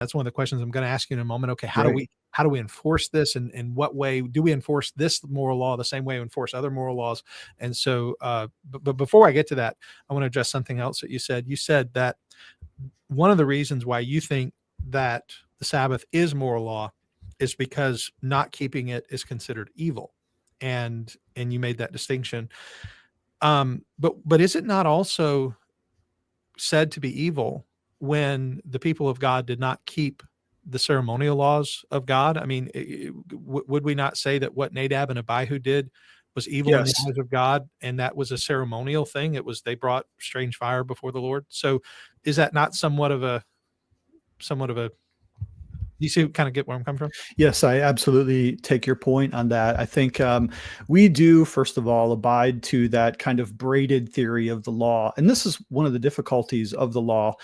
That's one of the questions I'm going to ask you in a moment. Okay, how Great. do we enforce this, and in what way do we enforce this moral law the same way we enforce other moral laws? And so, but before I get to that, I want to address something else that you said. You said that one of the reasons why you think that the Sabbath is moral law is because not keeping it is considered evil, and you made that distinction. But is it not also said to be evil when the people of God did not keep the ceremonial laws of God? I mean, would we not say that what Nadab and Abihu did was evil in the Yes. eyes of God, and that was a ceremonial thing? It was, they brought strange fire before the Lord. So is that not somewhat of a you see, kind of get where I'm coming from? Yes, I absolutely take your point on that. I think we do, first of all, abide to that kind of braided theory of the law. And this is one of the difficulties of the law.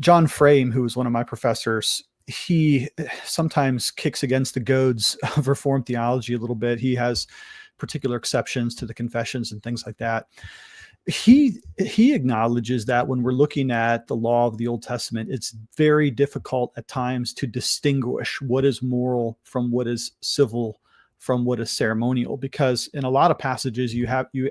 John Frame, who was one of my professors, he sometimes kicks against the goads of Reformed theology a little bit. He has particular exceptions to the confessions and things like that. He acknowledges that when we're looking at the law of the Old Testament, it's very difficult at times to distinguish what is moral from what is civil from what is ceremonial, because in a lot of passages you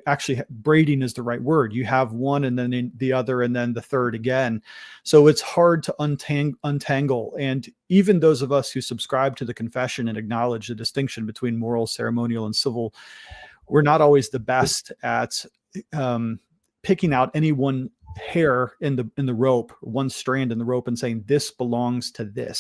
actually braiding is the right word. You have one and then the other and then the third again. So it's hard to untangle. And even those of us who subscribe to the confession and acknowledge the distinction between moral, ceremonial, and civil, we're not always the best at picking out any one hair in the rope, one strand in the rope, and saying this belongs to this.